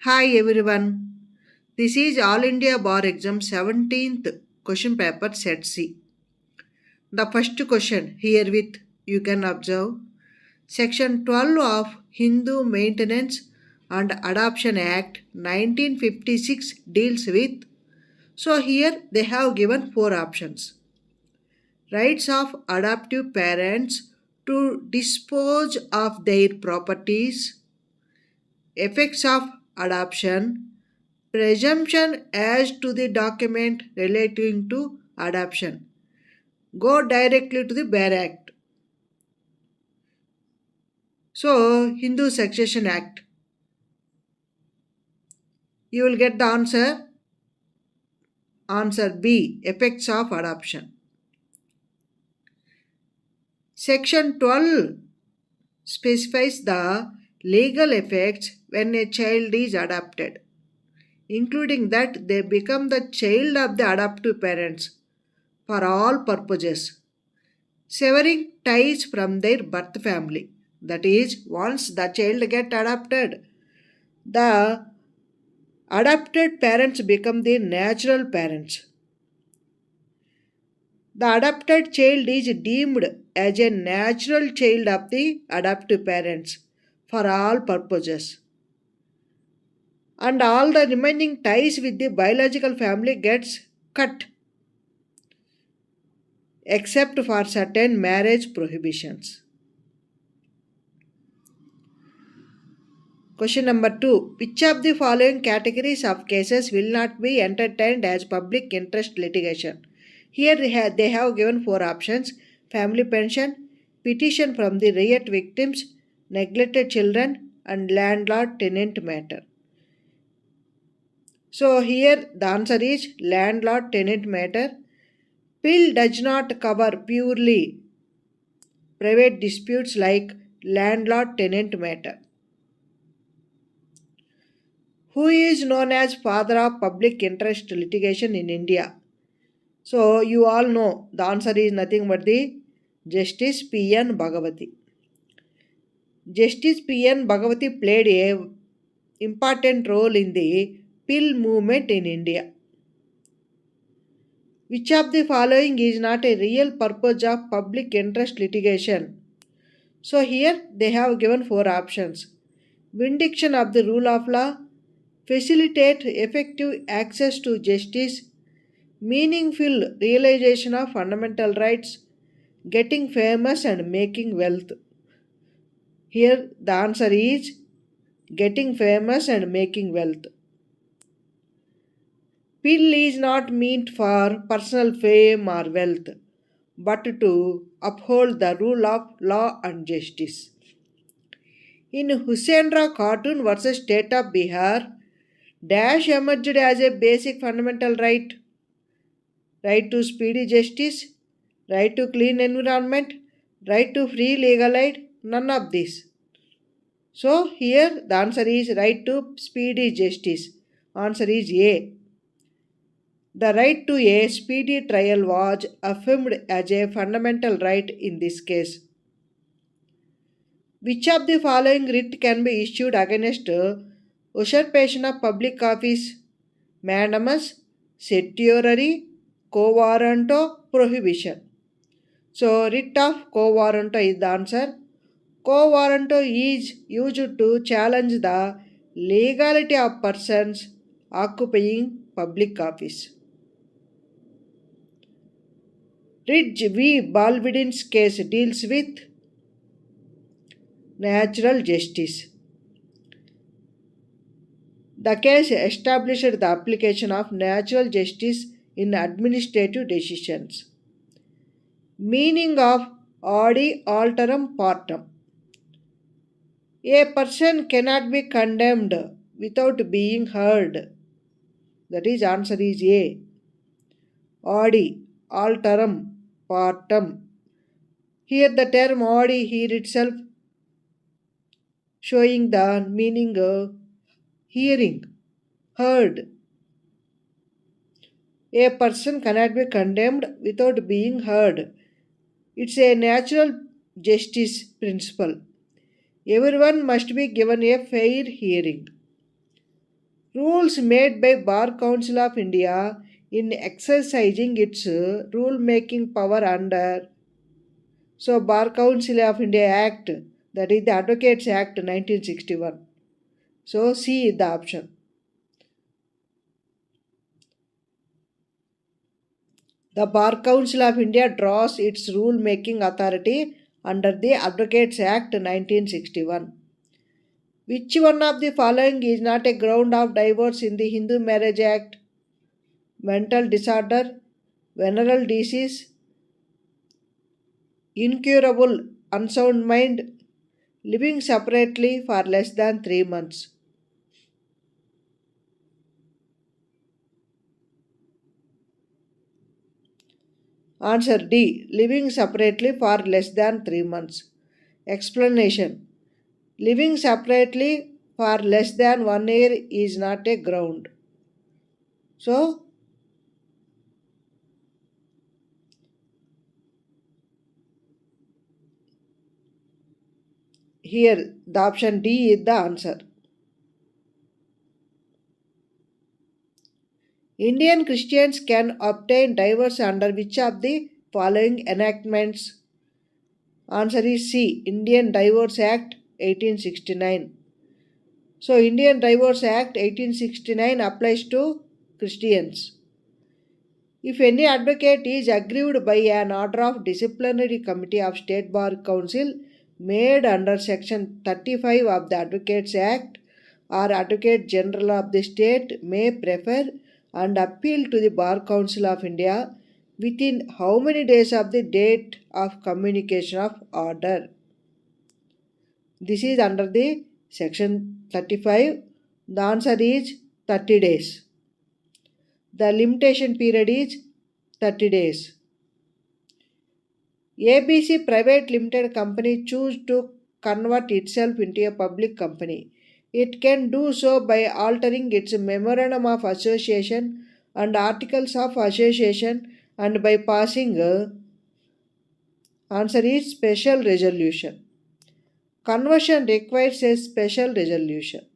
Hi everyone. This is All India Bar Exam 17th question paper set C. The first question herewith you can observe. Section 12 of Hindu Maintenance and Adoption Act 1956 deals with. So here they have given four options. Rights of adoptive parents to dispose of their properties, effects of adoption, presumption as to the document relating to adoption. Go directly to the Bare Act. So, Hindu Succession Act. You will get the answer. Answer B. Effects of adoption. Section 12 specifies the legal effects when a child is adopted, including that they become the child of the adoptive parents for all purposes, severing ties from their birth family. That is, once the child get adopted, the adopted parents become the natural parents. The adopted child is deemed as a natural child of the adoptive parents for all purposes. And all the remaining ties with the biological family gets cut except for certain marriage prohibitions. Question number 2. Which of the following categories of cases will not be entertained as public interest litigation? Here they have given four options: family pension, petition from the riot victims, neglected children, and landlord tenant matter. So here the answer is landlord tenant matter. Bill does not cover purely private disputes like landlord tenant matter. Who is known as father of public interest litigation in India? So you all know the answer is nothing but the Justice P.N. Bhagavati. Justice P.N. Bhagavati played a important role in the Pill movement in India. Which of the following is not a real purpose of public interest litigation? So here they have given four options: vindication of the rule of law, facilitate effective access to justice, meaningful realization of fundamental rights, getting famous and making wealth. Here the answer is getting famous and making wealth. Pill is not meant for personal fame or wealth, but to uphold the rule of law and justice. In Husseinra cartoon versus State of Bihar, Dash emerged as a basic fundamental right: right to speedy justice, right to clean environment, right to free legal aid, none of this. So here the answer is right to speedy justice. Answer is A. The right to a speedy trial was affirmed as a fundamental right in this case. Which of the following writ can be issued against usurpation of public office? Mandamus, certiorari, quo warranto, prohibition. So, writ of quo warranto is the answer. Quo warranto is used to challenge the legality of persons occupying public office. Ridge v. Balbidin's case deals with natural justice. The case established the application of natural justice in administrative decisions. Meaning of adi alteram partem. A person cannot be condemned without being heard. That is, answer is A. Adi alteram partem. Here the term adi here itself showing the meaning of hearing, heard. A person cannot be condemned without being heard. It's a natural justice principle. Everyone must be given a fair hearing. Rules made by Bar Council of India in exercising its rule making power under Bar Council of India Act, that is the Advocates Act 1961. So C is the option. The Bar Council of India draws its rule making authority under the Advocates Act 1961. Which one of the following is not a ground of divorce in the Hindu Marriage Act? Mental disorder, venereal disease, incurable unsound mind, living separately for less than 3 months. Answer D. Living separately for less than 3 months. Explanation. Living separately for less than 1 year is not a ground. So, here the option D is the answer. Indian Christians can obtain divorce under which of the following enactments? Answer is C. Indian Divorce Act 1869. So, Indian Divorce Act 1869 applies to Christians. If any advocate is aggrieved by an order of disciplinary committee of State Bar Council made under section 35 of the Advocates Act, or Advocate General of the state may prefer and appeal to the Bar Council of India within how many days of the date of communication of order? This is under the section 35. The answer is 30 days. The limitation period is 30 days. ABC Private Limited Company choose to convert itself into a public company. It can do so by altering its memorandum of association and articles of association and by passing answer is special resolution. Conversion requires a special resolution.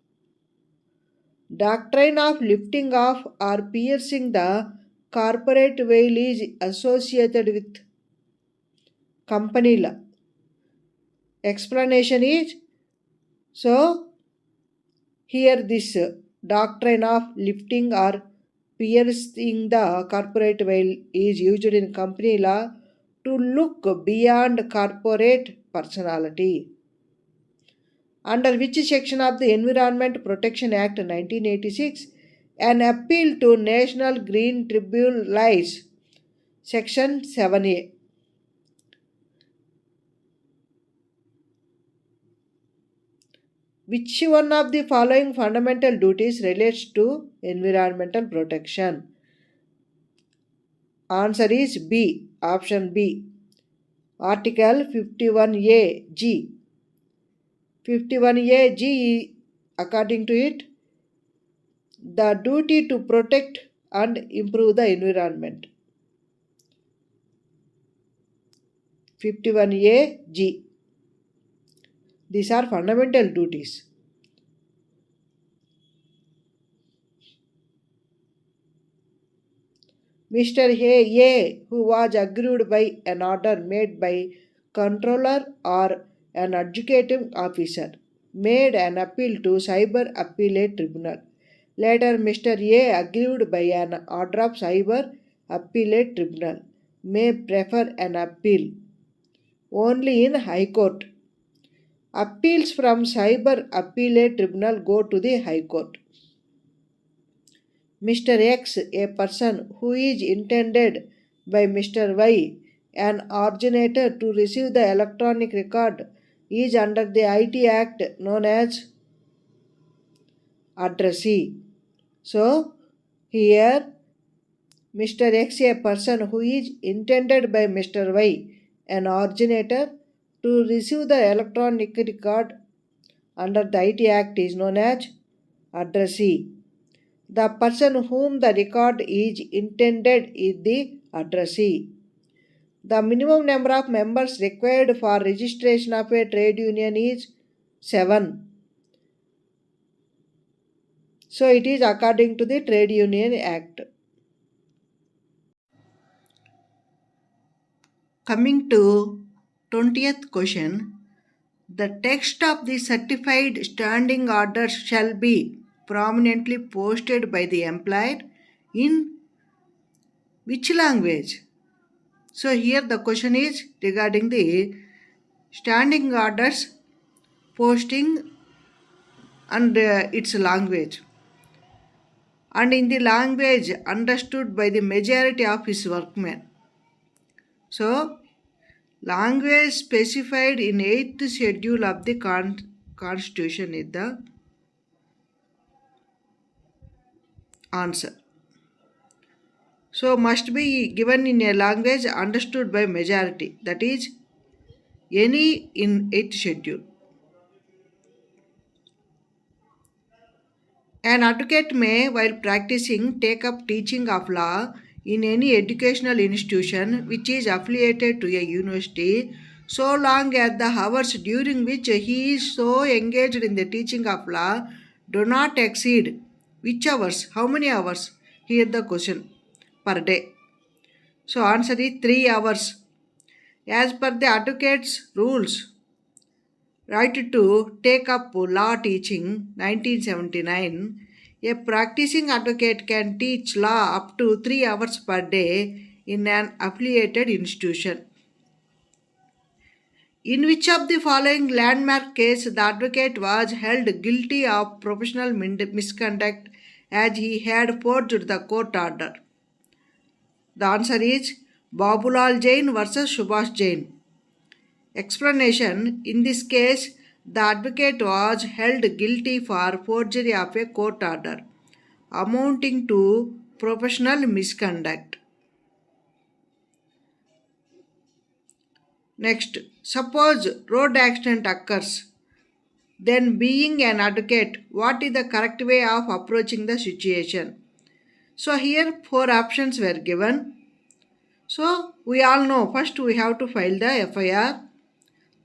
Doctrine of lifting off or piercing the corporate veil is associated with company law. Explanation is so here this doctrine of lifting or piercing the corporate veil is used in company law to look beyond corporate personality. Under which section of the Environment Protection Act 1986 an appeal to National Green Tribunal lies? Section 7A. Which one of the following fundamental duties relates to environmental protection? Answer is B. Option B. Article 51A G. 51A G, according to it, the duty to protect and improve the environment. 51A G. These are fundamental duties. Mr. A, who was aggrieved by an order made by controller or an adjudicating officer, made an appeal to Cyber Appellate Tribunal. Later, Mr. A, aggrieved by an order of Cyber Appellate Tribunal, may prefer an appeal only in High Court. Appeals from Cyber Appellate Tribunal go to the High Court. Mr. X, a person who is intended by Mr. Y, an originator to receive the electronic record, is under the IT Act known as addressee. So, here Mr. X, a person who is intended by Mr. Y, an originator to receive the electronic record under the IT Act is known as addressee. The person whom the record is intended is the addressee. The minimum number of members required for registration of a trade union is 7. So it is according to the Trade Union Act. Coming to 20th question, the text of the certified standing orders shall be prominently posted by the employer in which language? So here the question is regarding the standing orders posting and its language, and in the language understood by the majority of his workmen. So language specified in 8th schedule of the constitution is the answer. So must be given in a language understood by majority, that is any in 8th schedule. An advocate may, while practicing, take up teaching of law in any educational institution which is affiliated to a university, so long as the hours during which he is so engaged in the teaching of law do not exceed which hours? How many hours? Here the question per day. So answer is 3 hours. As per the advocate's rules, right to take up law teaching 1979, a practicing advocate can teach law up to 3 hours per day in an affiliated institution. In which of the following landmark case the advocate was held guilty of professional misconduct as he had forged the court order? The answer is Babulal Jain versus Subhash Jain. Explanation: in this case, the advocate was held guilty for forgery of a court order, amounting to professional misconduct. Next, suppose road accident occurs. Then, being an advocate, what is the correct way of approaching the situation? So, here 4 options were given. So, we all know first we have to file the FIR.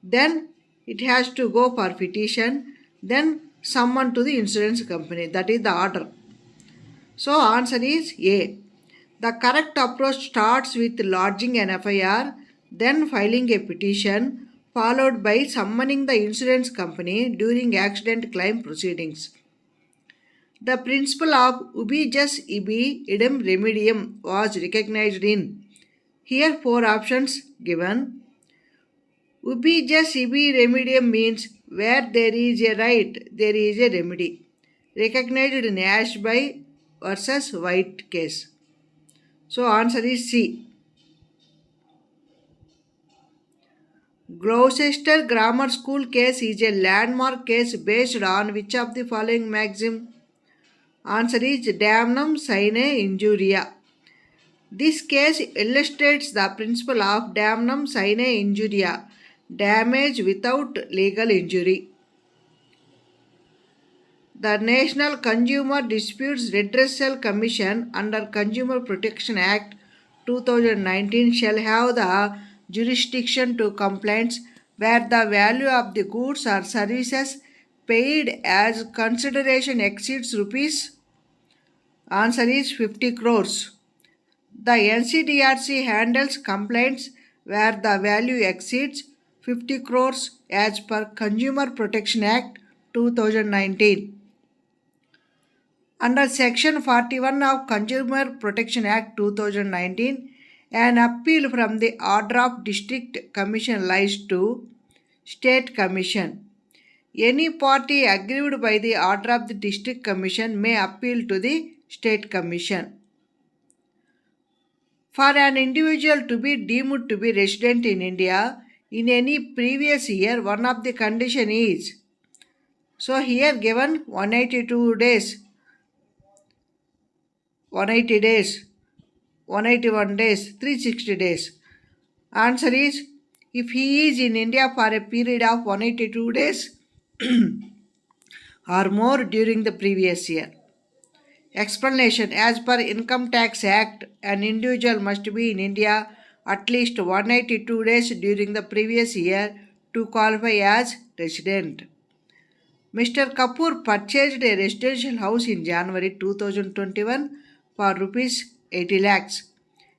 Then it has to go for petition, then summon to the insurance company. That is the order. So answer is A. The correct approach starts with lodging an FIR, then filing a petition, followed by summoning the insurance company during accident claim proceedings. The principle of ubi jus ibi idem remedium was recognized in. Here 4 options given. Ubi jus ibi remedium means where there is a right, there is a remedy. Recognized in AIBE versus White case. So answer is C. Gloucester Grammar School case is a landmark case based on which of the following maxim? Answer is damnum sine injuria. This case illustrates the principle of damnum sine injuria, damage without legal injury. The National Consumer Disputes Redressal Commission under Consumer Protection Act 2019 shall have the jurisdiction to complaints where the value of the goods or services paid as consideration exceeds rupees. Answer is 50 crores. The NCDRC handles complaints where the value exceeds 50 crores as per Consumer Protection Act 2019. Under Section 41 of Consumer Protection Act 2019, an appeal from the order of District Commission lies to State Commission. Any party aggrieved by the order of the District Commission may appeal to the State Commission. For an individual to be deemed to be resident in India in any previous year, one of the condition is, so here given 182 days, 180 days, 181 days, 360 days. Answer is, if he is in India for a period of 182 days or more during the previous year. Explanation: as per Income Tax Act, an individual must be in India at least 182 days during the previous year to qualify as resident. Mr. Kapoor purchased a residential house in January 2021 for rupees 80 lakhs.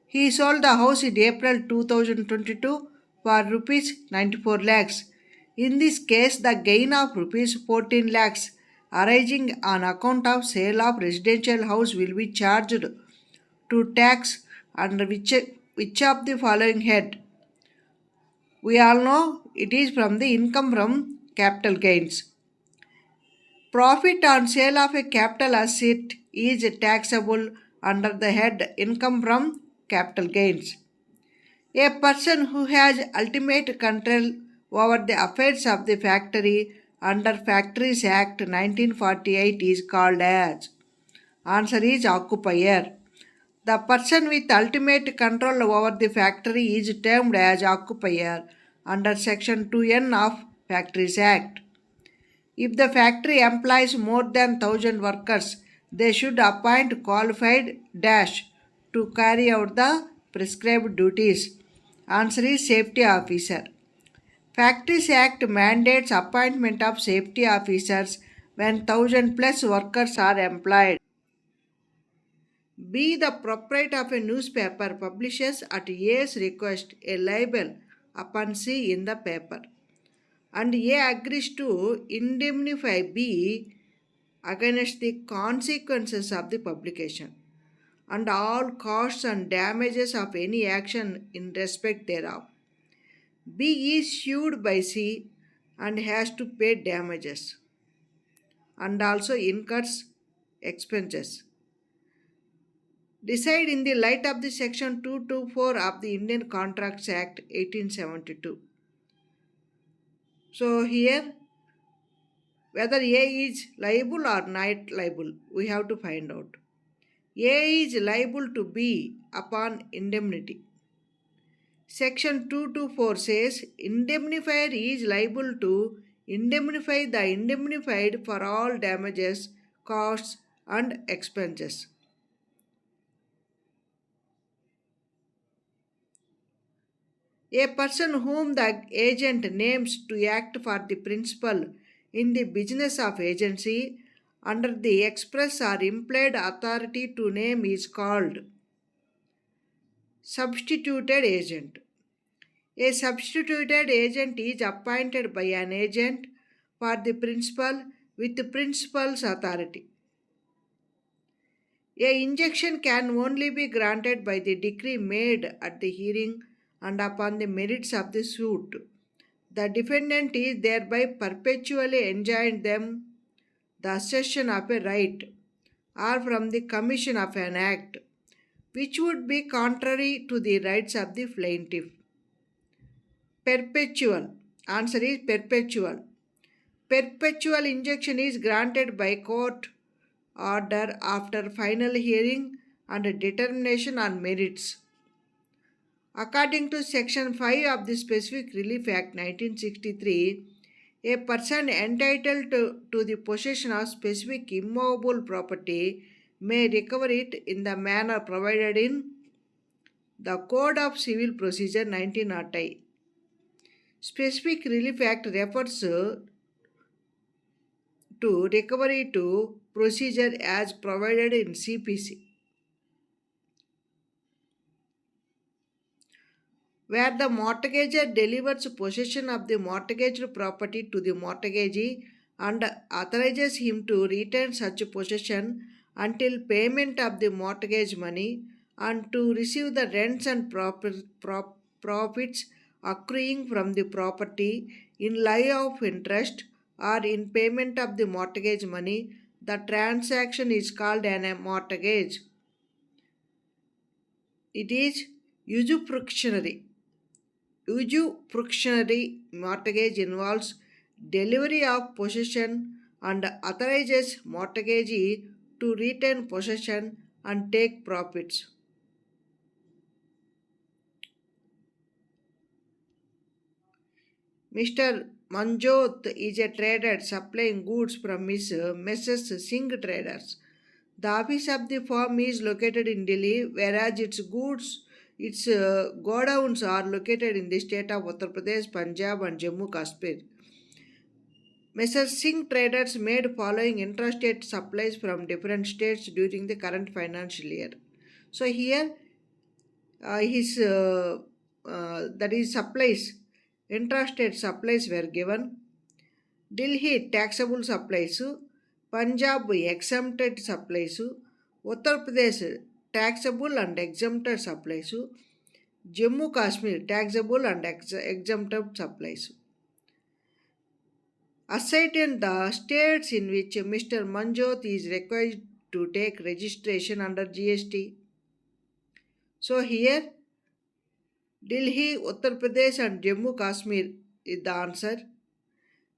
He sold the house in April 2022 for rupees 94 lakhs. In this case, the gain of rupees 14 lakhs arising on account of sale of residential house will be charged to tax under which of the following head? We all know it is from the income from capital gains. Profit on sale of a capital asset is taxable under the head income from capital gains. A person who has ultimate control over the affairs of the factory under Factories Act 1948 is called as. Answer is occupier. The person with ultimate control over the factory is termed as occupier under Section 2N of Factories Act. If the factory employs more than 1,000 workers, they should appoint qualified dash to carry out the prescribed duties. Answer is safety officer. Factories Act mandates appointment of safety officers when 1,000 plus workers are employed. B. The proprietor of a newspaper publishes at A's request a libel upon C in the paper, and A agrees to indemnify B against the consequences of the publication and all costs and damages of any action in respect thereof. B is sued by C and has to pay damages and also incurs expenses. Decide in the light of the Section 224 of the Indian Contracts Act 1872. So here, whether A is liable or not liable, we have to find out. A is liable to B upon indemnity. Section 224 says indemnifier is liable to indemnify the indemnified for all damages, costs, and expenses. A person whom the agent names to act for the principal in the business of agency under the express or implied authority to name is called substituted agent. A substituted agent is appointed by an agent for the principal with the principal's authority. A injunction can only be granted by the decree made at the hearing and upon the merits of the suit. The defendant is thereby perpetually enjoined them the assertion of a right or from the commission of an act which would be contrary to the rights of the plaintiff. Perpetual. Answer is perpetual. Perpetual injunction is granted by court order after final hearing and determination on merits. According to Section 5 of the Specific Relief Act 1963, a person entitled to the possession of specific immovable property may recover it in the manner provided in the Code of Civil Procedure 1908. Specific Relief Act refers to recovery to procedure as provided in CPC, where the mortgager delivers possession of the mortgaged property to the mortgagee and authorizes him to retain such possession until payment of the mortgage money and to receive the rents and profits accruing from the property in lieu of interest or in payment of the mortgage money. The transaction is called a mortgage. It is usufructuary. Usufructuary mortgage involves delivery of possession and authorizes mortgagee to retain possession and take profits. Mr. Manjot is a trader supplying goods from his Messrs. Singh Traders. The office of the firm is located in Delhi, whereas its godowns are located in the state of Uttar Pradesh, Punjab, and Jammu Kashmir. Mr. Singh traders made following intrastate supplies from different states during the current financial year. So here his that is supplies, intrastate supplies were given. Delhi taxable supplies, Punjab exempted supplies, Uttar Pradesh taxable and exempted supplies, Jammu Kashmir taxable and exempted supplies. Ascertain the states in which Mr. Manjot is required to take registration under GST. So here Delhi, Uttar Pradesh and Jammu Kashmir is the answer.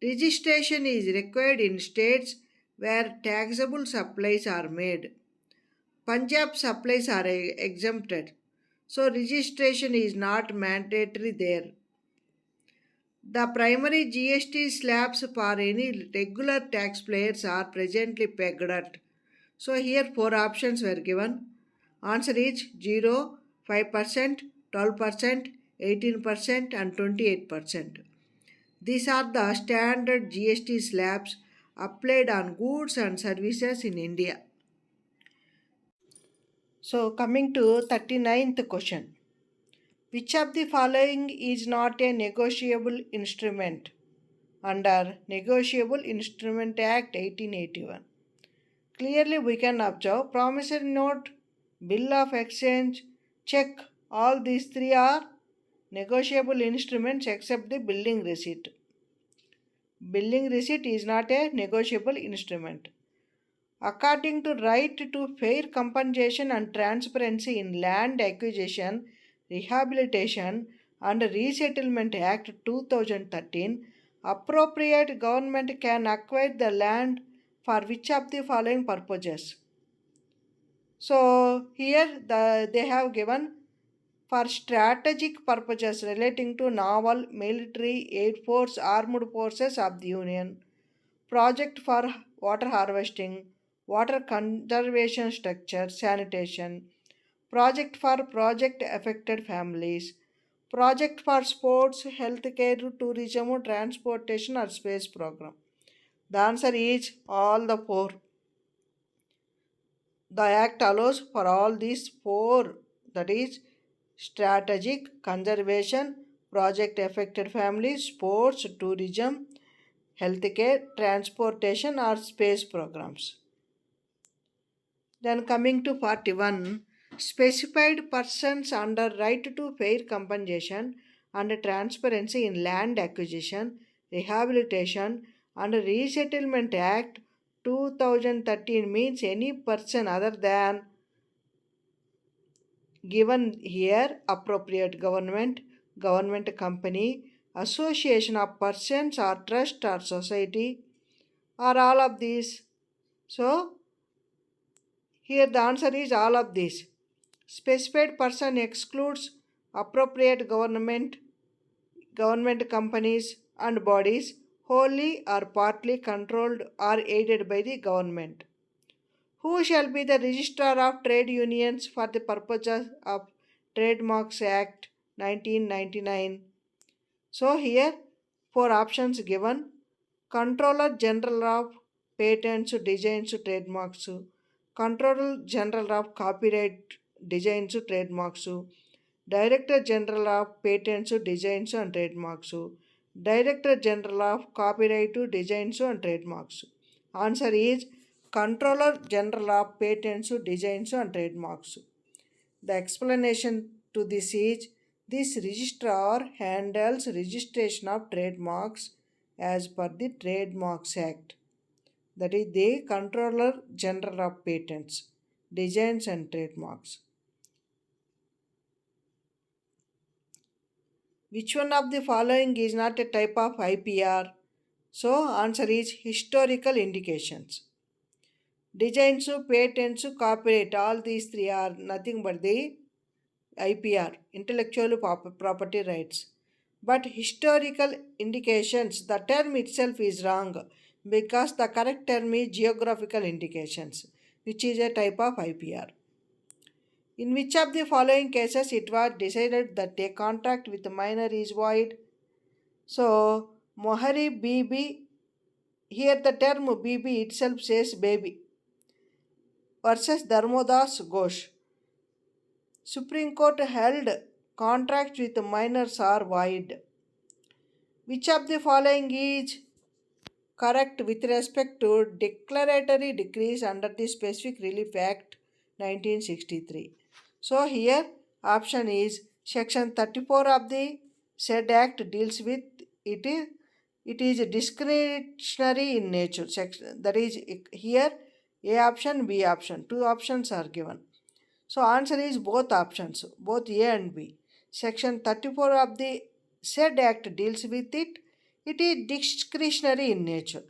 Registration is required in states where taxable supplies are made. Punjab supplies are exempted, so registration is not mandatory there. The primary GST slabs for any regular taxpayers are presently pegged at. So here four options were given. Answer is 0, 5%, 12%, 18% and 28%. These are the standard GST slabs applied on goods and services in India. So coming to 39th question. Which of the following is not a negotiable instrument under Negotiable Instrument Act 1881? Clearly we can observe promissory note, bill of exchange, check, all these three are negotiable instruments except the billing receipt. Billing receipt is not a negotiable instrument. According to Right to Fair Compensation and Transparency in Land Acquisition, Rehabilitation and Resettlement Act 2013, appropriate government can acquire the land for which of the following purposes. So here they have given for strategic purposes relating to naval, military, air force, armed forces of the Union, project for water harvesting, water conservation structure, sanitation, project for project affected families, project for sports, healthcare, tourism, transportation or space program. The answer is all the four. The Act allows for all these four, that is strategic, conservation, project affected families, sports, tourism, healthcare, transportation, or space programs. Then coming to 41, specified persons under right to fair compensation and transparency in land acquisition, rehabilitation, and resettlement act 2013 means any person other than given here appropriate government, government company, association of persons or trust or society or all of these. So here the answer is all of these. Specified person excludes appropriate government companies and bodies wholly or partly controlled or aided by the government. Who shall be the registrar of trade unions for the purposes of Trademarks Act 1999? So here four options given. Controller General of Patents, Designs, Trademarks, Controller General of Copyright, Designs, Trademarks, Director General of Patents, Designs and Trademarks, Director General of Copyright, Designs and Trademarks. Answer is Controller General of Patents, Designs and Trademarks. The explanation to this is this registrar handles registration of trademarks as per the Trademarks Act. That is the Controller General of Patents, Designs and Trademarks. Which one of the following is not a type of IPR? So answer is historical indications. Designs, patents, copyright, all these three are nothing but the IPR, intellectual property rights. But historical indications, the term itself is wrong because the correct term is geographical indications, which is a type of IPR. In which of the following cases it was decided that a contract with a minor is void? So, Mohari Bibi Here the term BB itself says baby versus Dharmodas Ghosh. Supreme Court held contracts with minors are void. Which of the following is correct with respect to declaratory decrees under the Specific Relief Act 1963? So here option is section 34 of the said act deals with it is discretionary in nature. Section that is here A option, B option. Two options are given. So answer is both options, both A and B. Section 34 of the said act deals with it. It is discretionary in nature.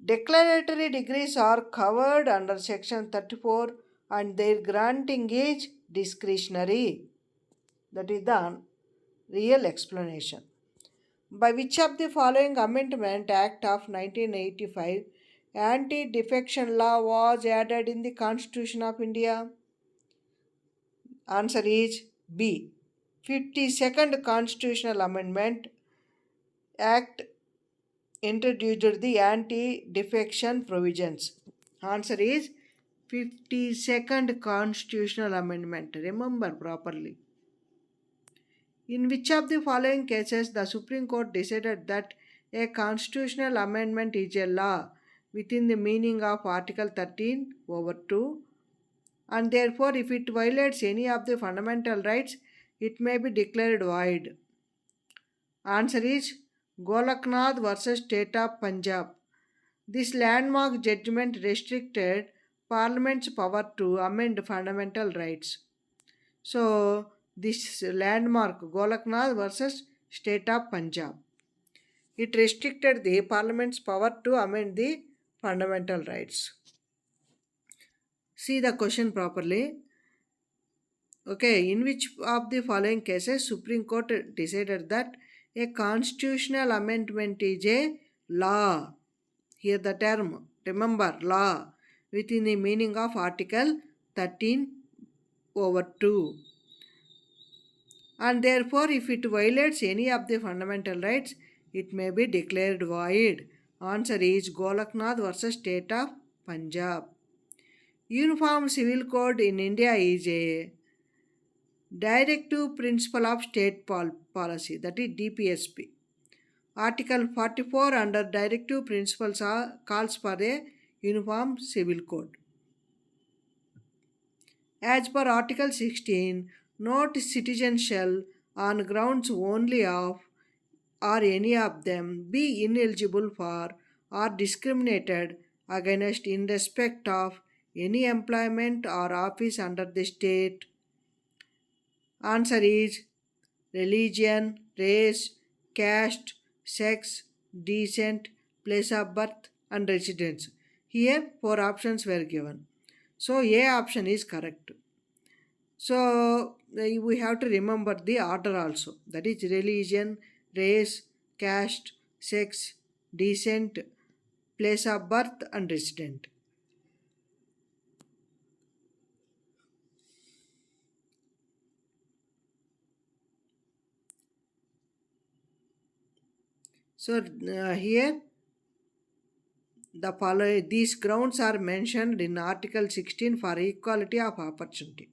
Declaratory degrees are covered under section 34 and their granting is discretionary. That is the real explanation. By which of the following Amendment Act of 1985 anti-defection law was added in the Constitution of India? Answer is B. 52nd Constitutional Amendment Act introduced the anti-defection provisions. Answer is 52nd Constitutional Amendment. Remember properly. In which of the following cases the Supreme Court decided that a constitutional amendment is a law within the meaning of Article 13 over 2, and therefore if it violates any of the fundamental rights it may be declared void? Answer is Golaknath versus State of Punjab. This landmark judgment restricted Parliament's power to amend fundamental rights. So, this landmark Golaknath versus State of Punjab. It restricted the Parliament's power to amend the fundamental rights. See the question properly. Okay, in which of the following cases Supreme Court decided that a constitutional amendment is a law? Here the term, remember, law within the meaning of Article 13 over 2. And therefore, if it violates any of the fundamental rights, it may be declared void. Answer is Golaknath versus State of Punjab. Uniform Civil Code in India is a directive principle of state policy, that is DPSP. Article 44 under directive principles calls for a uniform civil code. As per Article 16, no citizen shall, on grounds only of or any of them, be ineligible for or discriminated against in respect of any employment or office under the state. Answer is religion, race, caste, sex, descent, place of birth, and residence. Here, four options were given. So, A option is correct. So, we have to remember the order also. That is religion, race, caste, sex, descent, place of birth, and resident. So, here the following these grounds are mentioned in Article 16 for equality of opportunity.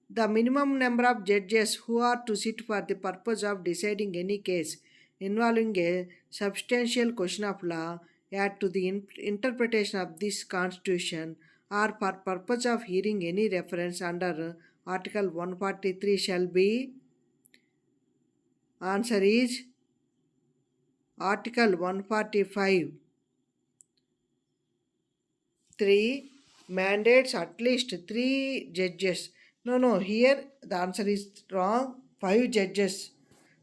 The minimum number of judges who are to sit for the purpose of deciding any case involving a substantial question of law add to the interpretation of this constitution or for purpose of hearing any reference under Article 143 shall be. Answer is Article 145. 3 mandates at least 3 judges. No, here the answer is wrong. 5 judges.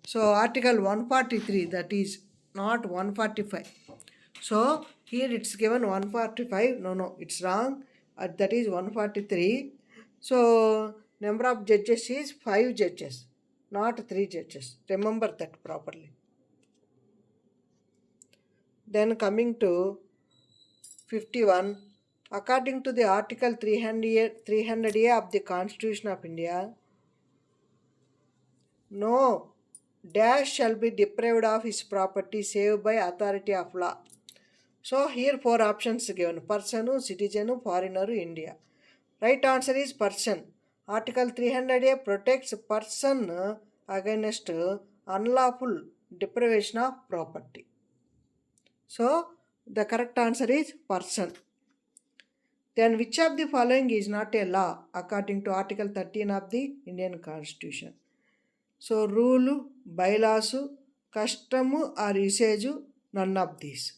So, Article 143, that is not 145. So, here it's given 145. No, it's wrong. That is 143. So, number of judges is 5 judges, not 3 judges. Remember that properly. Then coming to 51. According to the Article 300A of the Constitution of India, no dash shall be deprived of his property save by authority of law. So here four options given: person, citizen, foreigner, India. Right answer is person. Article 300A protects person against unlawful deprivation of property. So the correct answer is person. Then which of the following is not a law according to Article 13 of the Indian Constitution? So rule, bylaws, custom or usage, none of these.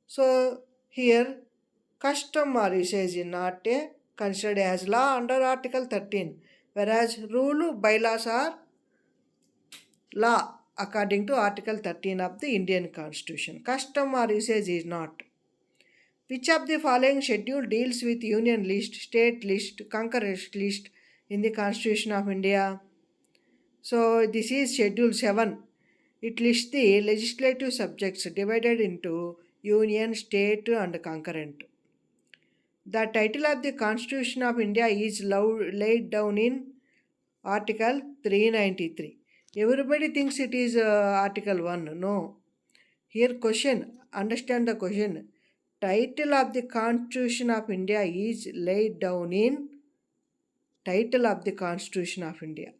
So here custom or usage is not a considered as law under Article 13, whereas rule, bylaws are law according to Article 13 of the Indian Constitution. Custom or usage is not. Which of the following schedule deals with union list, state list, concurrent list in the Constitution of India? So this is Schedule 7. It lists the legislative subjects divided into union, state and concurrent. The title of the Constitution of India is laid down in Article 393. Everybody thinks it is Article 1. No. Here question, understand the question. Title of the Constitution of India is laid down in title of the Constitution of India.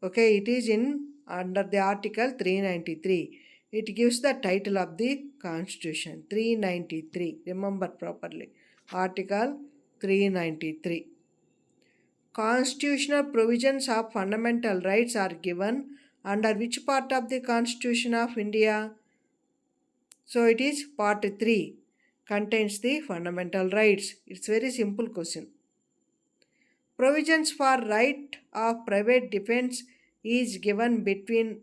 Okay, it is in under the Article 393. It gives the title of the Constitution. 393. Remember properly. Article 393. Constitutional provisions of fundamental rights are given under which part of the Constitution of India? So it is part 3 contains the fundamental rights. It's very simple question. Provisions for right of private defense is given between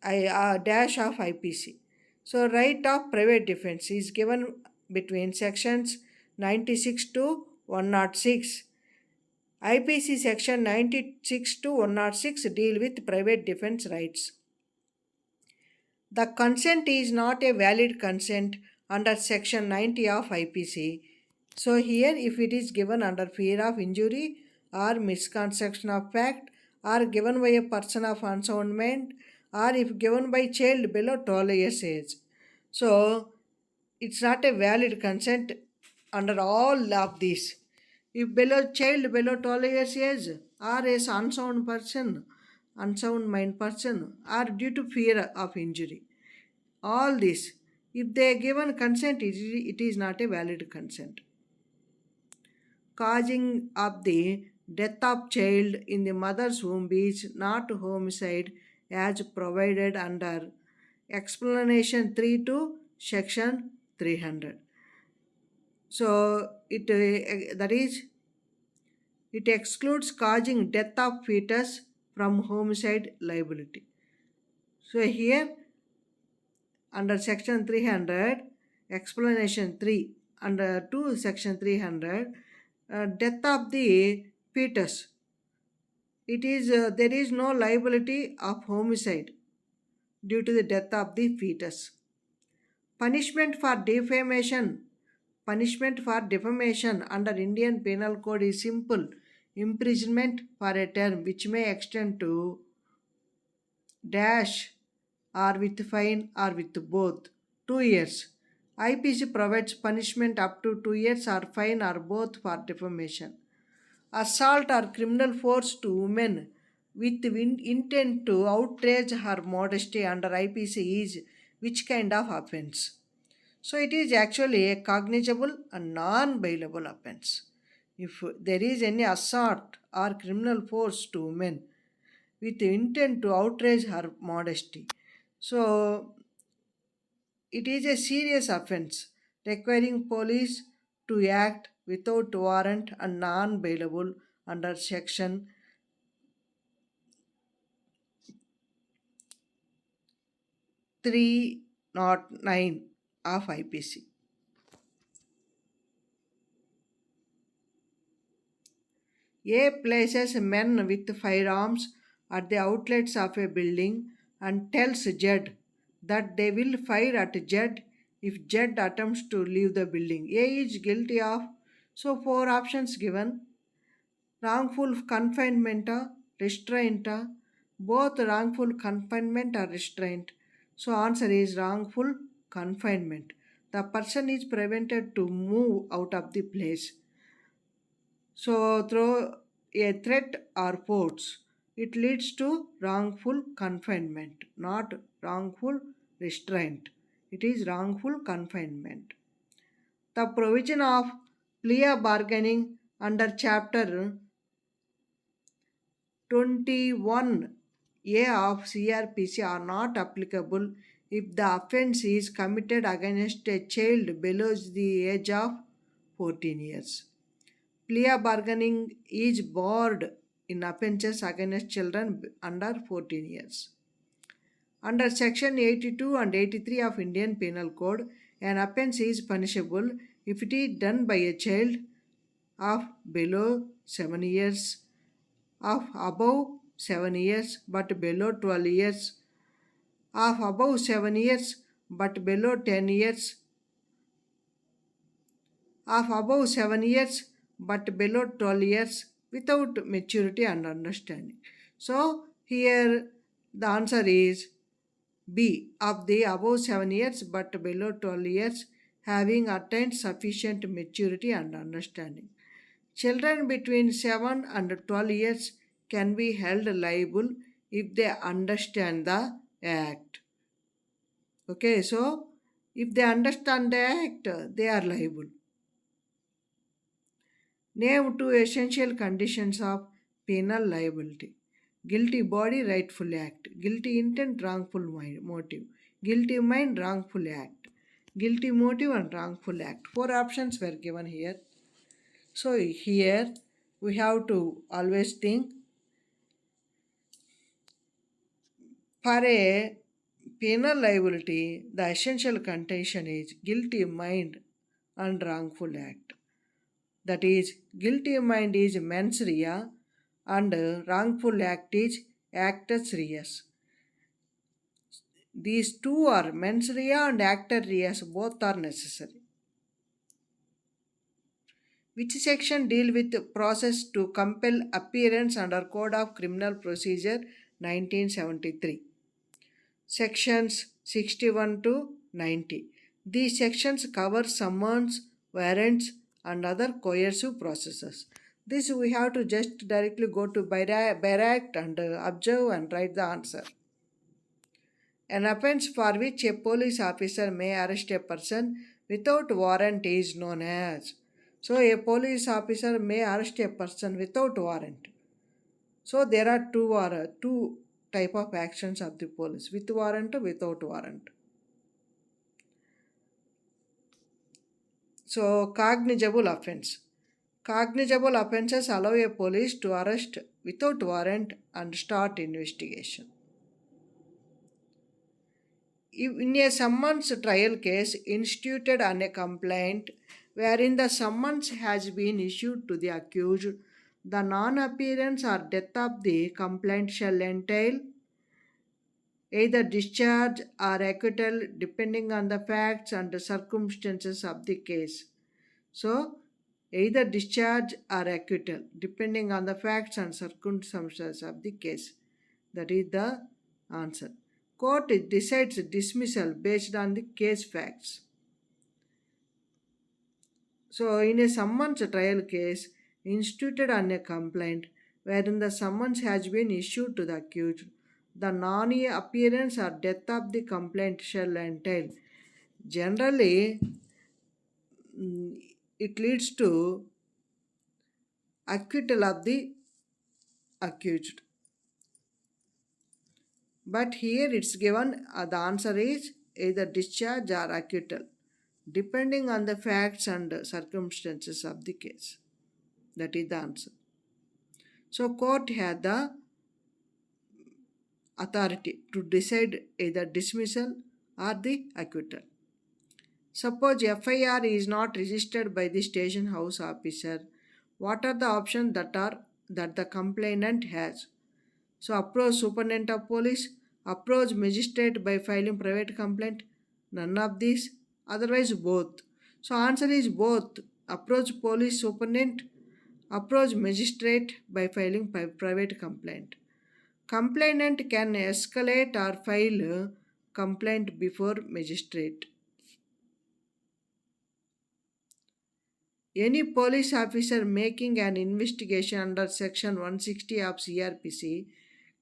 a dash of IPC. So right of private defense is given between sections 96 to 106. IPC section 96 to 106 deal with private defense rights. The consent is not a valid consent under section 90 of IPC. So here if it is given under fear of injury or misconception of fact or given by a person of unsound mind or if given by child below 12 years age. So it's not a valid consent under all of these. If child below 12 years age or is unsound person, unsound mind person or due to fear of injury, all this, if they given consent, it is not a valid consent. Causing of the death of child in the mother's womb is not homicide as provided under explanation 3 to section 300. So that is it excludes causing death of fetus from homicide liability. So here under section 300 explanation 3 under 2 section 300 death of the fetus, it is there is no liability of homicide due to the death of the fetus. Punishment for defamation under Indian Penal Code is simple imprisonment for a term which may extend to dash or with fine or with both 2 years. IPC provides punishment up to 2 years or fine or both for defamation. Assault or criminal force to women with intent to outrage her modesty under IPC is which kind of offense? So it is actually a cognizable and non-bailable offense. If there is any assault or criminal force to women with intent to outrage her modesty, so it is a serious offense requiring police to act without warrant and non-bailable under section 309 of IPC. A places men with firearms at the outlets of a building and tells Jed that they will fire at Jed if Jed attempts to leave the building. A is guilty of, so four options given: wrongful confinement, restraint, both wrongful confinement or restraint. So answer is wrongful confinement. The person is prevented to move out of the place. So through a threat or force, it leads to wrongful confinement, not wrongful restraint. It is wrongful confinement. The provision of plea bargaining under Chapter 21A of CRPC are not applicable if the offense is committed against a child below the age of 14 years. Plea bargaining is barred in offences against children under 14 years. Under Section 82 and 83 of Indian Penal Code, an offence is punishable if it is done by a child of below 7 years, of above 7 years but below 12 years, of above 7 years but below 10 years, of above 7 years but below 12 years without maturity and understanding. So here the answer is B, of the above 7 years but below 12 years having attained sufficient maturity and understanding. Children between 7 and 12 years can be held liable if they understand the act. Okay, so if they understand the act, they are liable. Name two essential conditions of penal liability: guilty body, rightful act; guilty intent, wrongful motive; guilty mind, wrongful act; guilty motive, and wrongful act. Four options were given here. So here we have to always think for a penal liability, the essential condition is guilty mind and wrongful act. That is, guilty mind is mens rea and wrongful act is actus reus. These two are mens rea and actus reus, both are necessary. Which section deal with process to compel appearance under Code of Criminal Procedure 1973? Sections 61 to 90. These sections cover summons, warrants, and other coercive processes. This we have to just directly go to Barak and observe and write the answer. An offense for which a police officer may arrest a person without warrant is known as. So a police officer may arrest a person without warrant. So there are two type of actions of the police: with warrant, without warrant. So cognizable offense. Cognizable offenses allow a police to arrest without warrant and start investigation. In a summons trial case instituted on a complaint wherein the summons has been issued to the accused, the non-appearance or death of the complaint shall entail either discharge or acquittal depending on the facts and circumstances of the case. So, either discharge or acquittal depending on the facts and circumstances of the case. That is the answer. Court decides dismissal based on the case facts. So, in a summons trial case instituted on a complaint wherein the summons has been issued to the accused, the non-appearance or death of the complaint shall entail. Generally, it leads to acquittal of the accused. But here it's given the answer is either discharge or acquittal, depending on the facts and circumstances of the case. That is the answer. So court had the authority to decide either dismissal or the acquittal. Suppose FIR is not registered by the station house officer. What are the options that the complainant has? So approach superintendent of police, approach magistrate by filing private complaint. None of these. Otherwise both. So answer is both. Approach police superintendent, approach magistrate by filing private complaint. Complainant can escalate or file a complaint before magistrate. Any police officer making an investigation under Section 160 of CRPC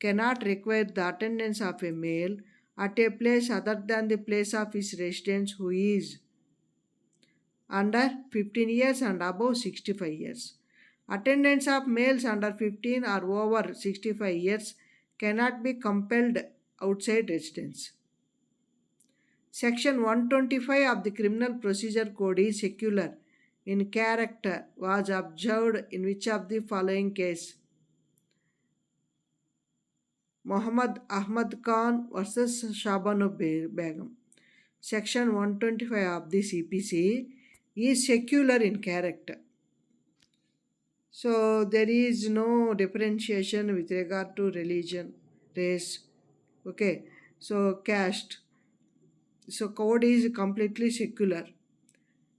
cannot require the attendance of a male at a place other than the place of his residence who is under 15 years and above 65 years. Attendance of males under 15 or over 65 years cannot be compelled outside residence. Section 125 of the Criminal Procedure Code is secular in character was observed in which of the following case? Muhammad Ahmad Khan versus Shabano Begum. Section 125 of the CPC is secular in character. So there is no differentiation with regard to religion, race, okay, so caste. So code is completely secular.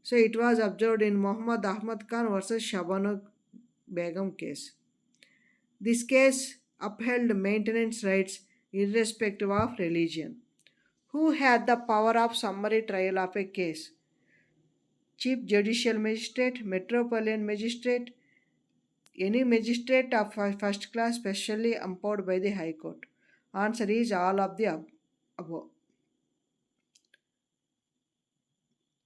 So it was observed in Muhammad Ahmad Khan versus Shabano Begum case. This case upheld maintenance rights irrespective of religion. Who had the power of summary trial of a case? Chief Judicial Magistrate, Metropolitan Magistrate, any magistrate of first class specially empowered by the High Court. Answer is all of the above.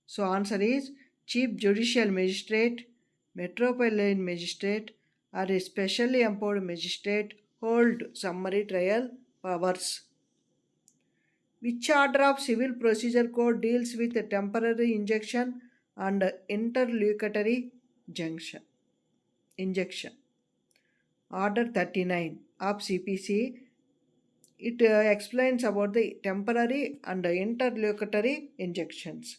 So answer is Chief Judicial Magistrate, Metropolitan Magistrate, or a specially empowered magistrate hold summary trial powers. Which order of Civil Procedure Code deals with a temporary injection and interlocutory injection? Order 39 of CPC. It explains about the temporary and interlocutory injections.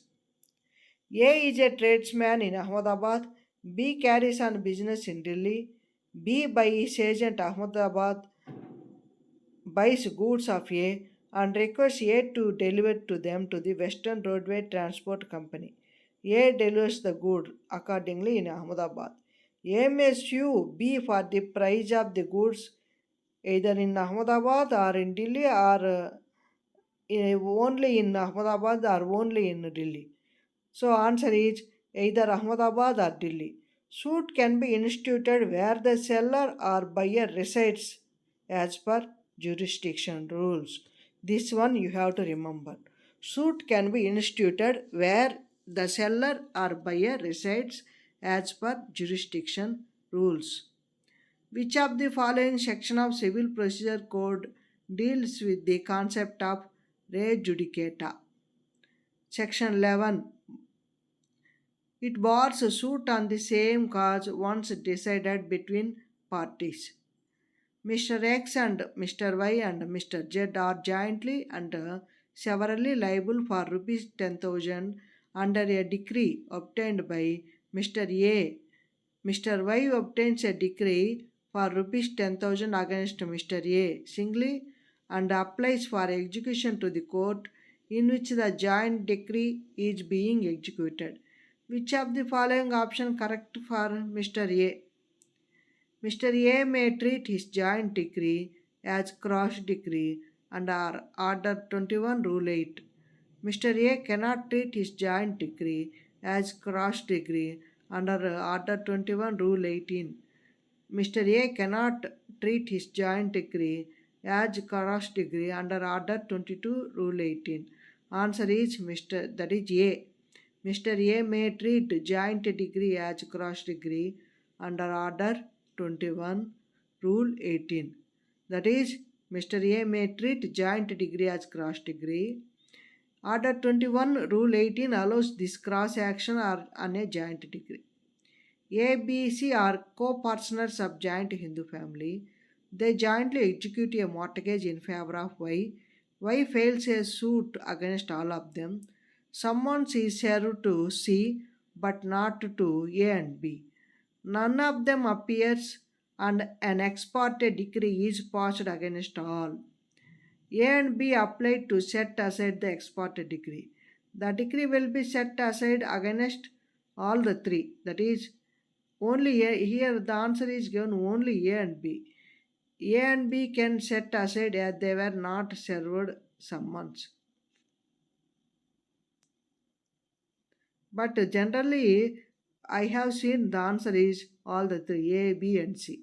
A is a tradesman in Ahmedabad. B carries on business in Delhi. B by his agent Ahmedabad buys goods of A and requests A to deliver to them to the Western Roadway Transport Company. A delivers the good accordingly in Ahmedabad. A may sue B for the price of the goods either in Ahmedabad or in Delhi or only in Ahmedabad or only in Delhi. So answer is either Ahmedabad or Delhi. Suit can be instituted where the seller or buyer resides as per jurisdiction rules. This one you have to remember. Suit can be instituted where the seller or buyer resides as per jurisdiction rules. Which of the following section of Civil Procedure Code deals with the concept of res judicata? Section 11. It bars a suit on the same cause once decided between parties. Mr. X and Mr. Y and Mr. Z are jointly and severally liable for rupees 10,000 under a decree obtained by Mr. A. Mr. Y obtains a decree for rupees 10,000 against Mr. A singly and applies for execution to the court in which the joint decree is being executed. Which of the following option correct for Mr. A? Mr. A may treat his joint decree as cross decree under Order 21 Rule 8. Mr. A cannot treat his joint decree as cross decree under Order 21 Rule 18. Mr. A cannot treat his joint decree as cross decree under Order 22 Rule 18. Answer is that is A. Mr. A may treat joint degree as cross degree under Order 21 Rule 18. That is, Mr. A may treat joint degree as cross degree. Order 21 Rule 18 allows this cross action on a joint degree. A, B, C are co-partners of joint Hindu family. They jointly execute a mortgage in favor of Y. Y fails a suit against all of them. Summons is served to C but not to A and B. None of them appears and an ex parte decree is passed against all. A and B applied to set aside the ex parte decree. The decree will be set aside against all the three. That is, only A, here the answer is given only A and B. A and B can set aside as they were not served summons. But generally, I have seen the answer is all the three A, B, and C.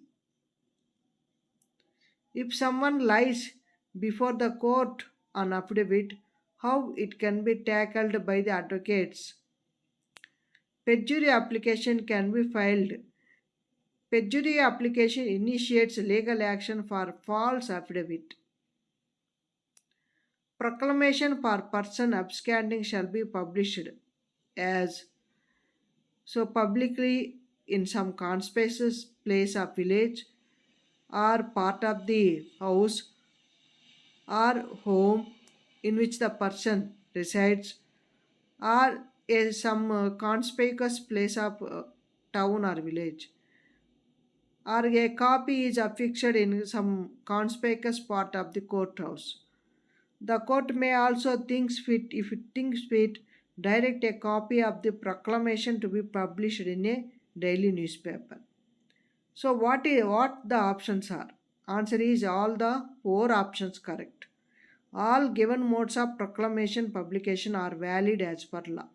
If someone lies before the court on affidavit, how it can be tackled by the advocates? Perjury application can be filed. Perjury application initiates legal action for false affidavit. Proclamation for person absconding shall be published as so publicly in some conspicuous place of village or part of the house or home in which the person resides or some conspicuous place of town or village or a copy is affixed in some conspicuous part of the courthouse. The court may also thinks fit, if it thinks fit, direct a copy of the proclamation to be published in a daily newspaper. So what the options are? Answer is all the four options correct. All given modes of proclamation publication are valid as per law.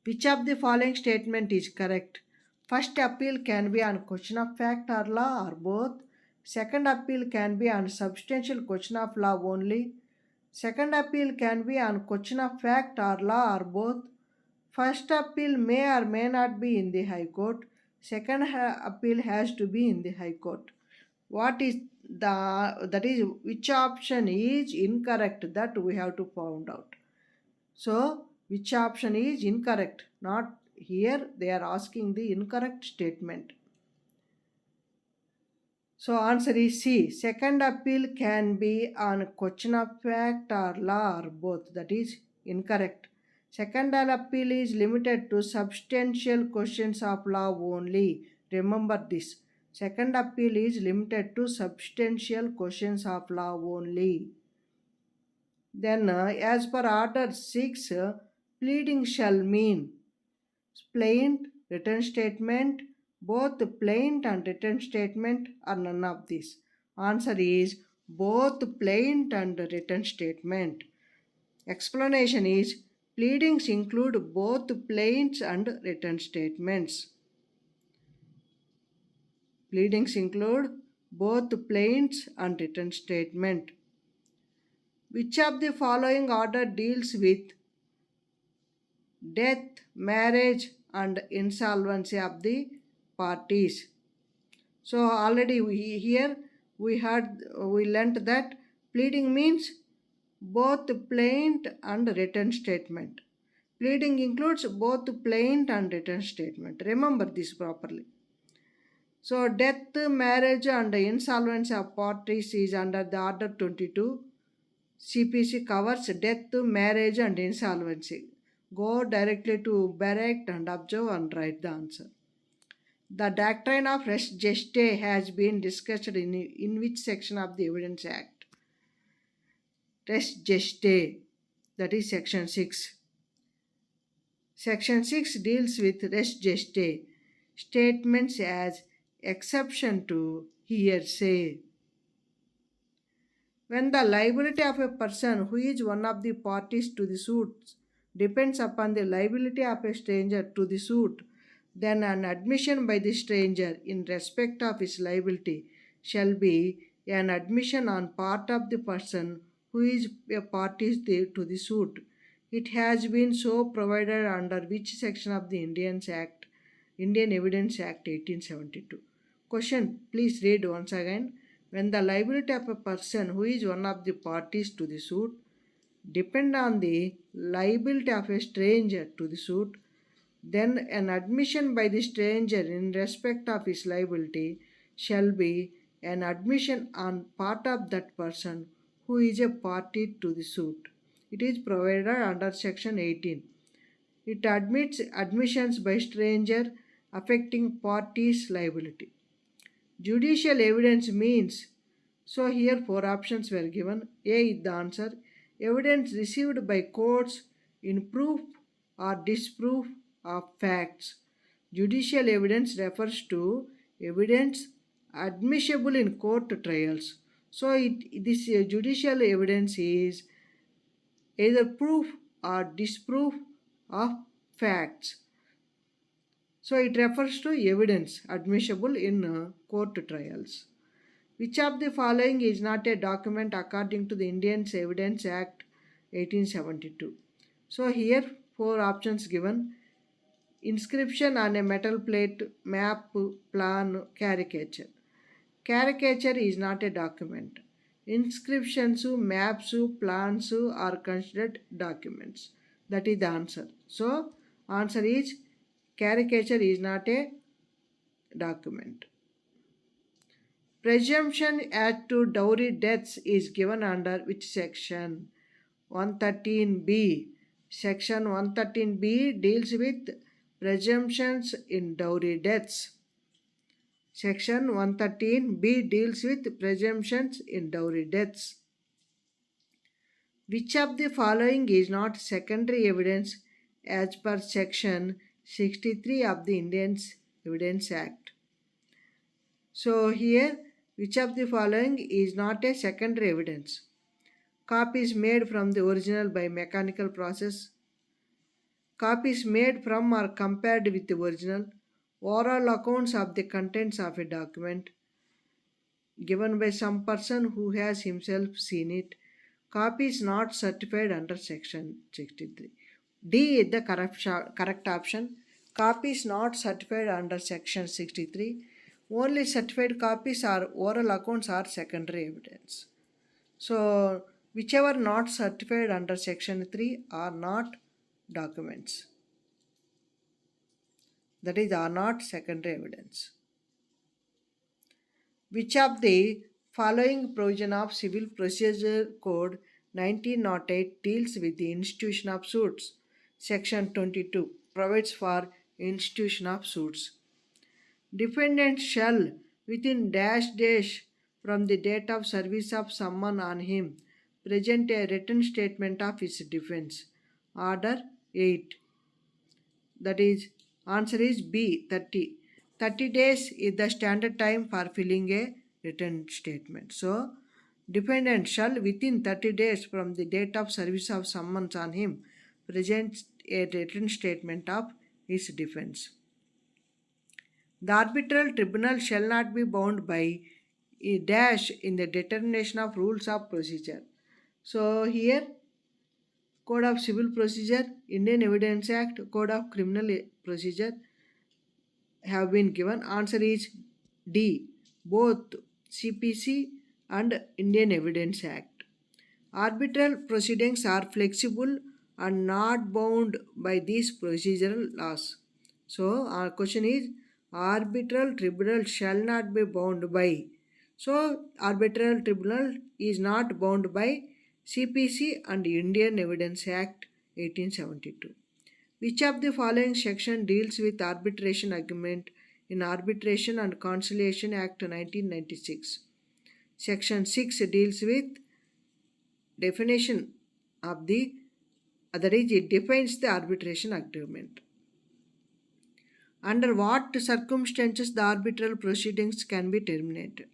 Which of the following statement is correct? First appeal can be on question of fact or law or both. Second appeal can be on substantial question of law only. Second appeal can be on question of fact or law or both. First appeal may or may not be in the High Court. Second appeal has to be in the High Court. What is the that is which option is incorrect that we have to find out. So which option is incorrect? Not here they are asking the incorrect statement. So answer is C. Second appeal can be on question of fact or law or both. That is incorrect. Second appeal is limited to substantial questions of law only. Remember this. Second appeal is limited to substantial questions of law only. Then as per order 6, pleading shall mean plaint, written statement, both plaint and written statement or none of these. Answer is both plaint and written statement. Explanation is pleadings include both plaints and written statements. Pleadings include both plaints and written statement. Which of the following order deals with death, marriage, and insolvency of the parties? So already here we learnt that pleading means both plaint and written statement. Pleading includes both plaint and written statement. Remember this properly. So death, marriage, and insolvency of parties is under the order 22. CPC covers death, marriage, and insolvency. Go directly to Barrett and observe and write the answer. The doctrine of res gestae has been discussed in which section of the Evidence Act? Res gestae, that is section 6. Section 6 deals with res gestae, statements as exception to hearsay. When the liability of a person who is one of the parties to the suit depends upon the liability of a stranger to the suit, then an admission by the stranger in respect of his liability shall be an admission on part of the person who is a party to the suit. It has been so provided under which section of the Indian Evidence Act 1872. Question, please read once again. When the liability of a person who is one of the parties to the suit depend on the liability of a stranger to the suit, then an admission by the stranger in respect of his liability shall be an admission on part of that person who is a party to the suit. It is provided under section 18. It admits admissions by stranger affecting parties' liability. Judicial evidence means, so here four options were given. A is the answer. Evidence received by courts in proof or disproof of facts. Judicial evidence refers to evidence admissible in court trials. So this judicial evidence is either proof or disproof of facts. So it refers to evidence admissible in court trials. Which of the following is not a document according to the Indian Evidence Act 1872? So here four options given: inscription on a metal plate, map, plan, caricature. Caricature is not a document. Inscriptions, maps, plans are considered documents. That is the answer. So answer is caricature is not a document. Presumption as to dowry deaths is given under which section? 113b. Section 113b deals with presumptions in dowry deaths. Section 113b deals with presumptions in dowry deaths. Which of the following is not secondary evidence as per section 63 of the Indian Evidence Act? So here, which of the following is not a secondary evidence? Copies made from the original by mechanical process, copies made from or compared with the original, oral accounts of the contents of a document given by some person who has himself seen it, copies not certified under section 63. D is the correct option. Copies not certified under section 63. Only certified copies or oral accounts are secondary evidence. So, whichever not certified under section 3 are not documents. That is, are not secondary evidence. Which of the following provision of Civil Procedure Code 1908 deals with the institution of suits? Section 22 provides for institution of suits. Defendant shall, within dash from the date of service of summon on him, present a written statement of his defense. Order 8. That is, answer is B, 30. 30 days is the standard time for filling a written statement. So, defendant shall, within 30 days from the date of service of summons on him, present a written statement of his defense. The arbitral tribunal shall not be bound by a dash in the determination of rules of procedure. So here, Code of Civil Procedure, Indian Evidence Act, Code of Criminal Procedure have been given. Answer is D. Both CPC and Indian Evidence Act. Arbitral proceedings are flexible and not bound by these procedural laws. So our question is arbitral tribunal shall not be bound by. So arbitral tribunal is not bound by CPC and Indian Evidence Act 1872. Which of the following section deals with arbitration agreement in Arbitration and Conciliation Act 1996? Section 6 deals with definition of the other is it defines the arbitration agreement. Under what circumstances the arbitral proceedings can be terminated?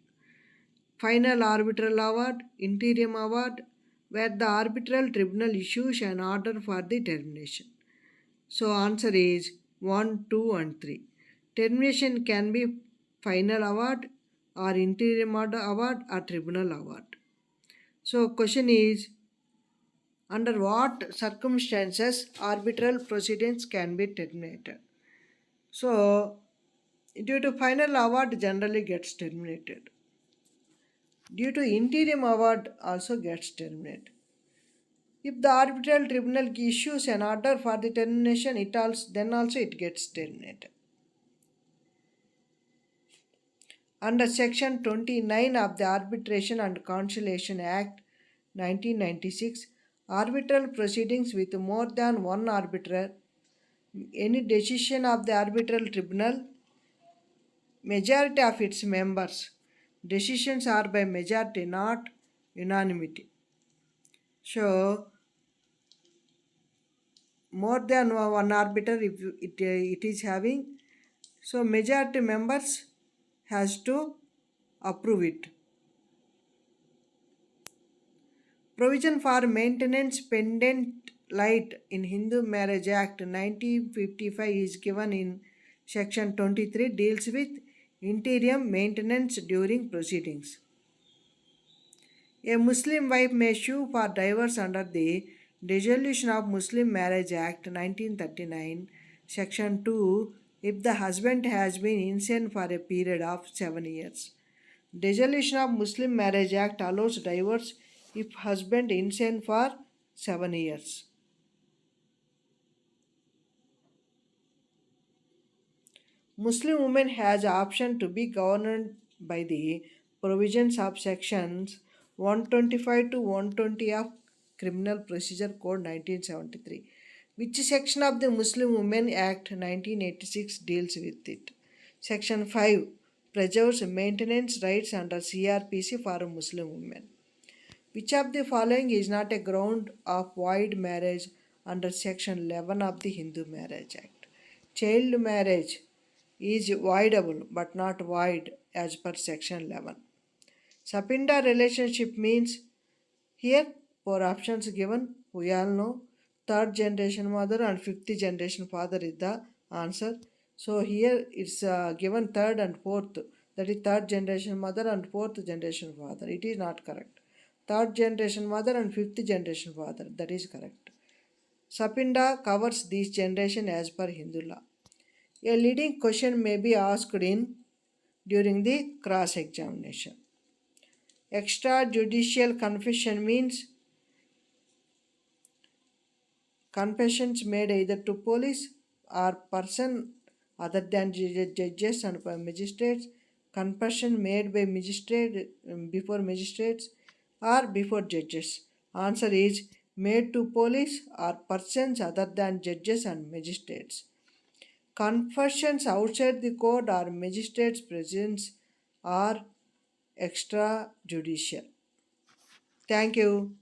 Final arbitral award, interim award, where the arbitral tribunal issues an order for the termination. So answer is 1, 2 and 3. Termination can be final award or interim award or tribunal award. So question is under what circumstances arbitral proceedings can be terminated? So due to final award generally gets terminated. Due to interim award also gets terminated. If the arbitral tribunal issues an order for the termination, then also it gets terminated. Under Section 29 of the Arbitration and Conciliation Act 1996, arbitral proceedings with more than one arbiter, any decision of the arbitral tribunal, majority of its members, decisions are by majority, not unanimity. So, more than one arbiter if it is having, so majority members has to approve it. Provision for maintenance pendant light in Hindu Marriage Act 1955 is given in section 23, deals with interim maintenance during proceedings. A Muslim wife may sue for divorce under the Dissolution of Muslim Marriage Act 1939, section 2, if the husband has been insane for a period of 7 years. Dissolution of Muslim Marriage Act allows divorce if husband insane for 7 years. Muslim women has option to be governed by the provisions of sections 125 to 120 of Criminal Procedure Code 1973. Which section of the Muslim Women Act 1986 deals with it? Section 5 preserves maintenance rights under CRPC for Muslim women. Which of the following is not a ground of void marriage under Section 11 of the Hindu Marriage Act? Child marriage is voidable but not void as per Section 11. Sapinda relationship means here four options given. We all know third generation mother and fifth generation father is the answer. So here it's given third and fourth, that is third generation mother and fourth generation father. It is not correct. Third generation mother and fifth generation father, that is correct. Sapinda covers this generation as per Hindu law. A leading question may be asked in during the cross examination. Extrajudicial confession means confessions made either to police or person other than judges and magistrates, confession made by magistrate before magistrates or before judges. Answer is made to police or persons other than judges and magistrates. Confessions outside the court or magistrate's presence are extrajudicial. Thank you.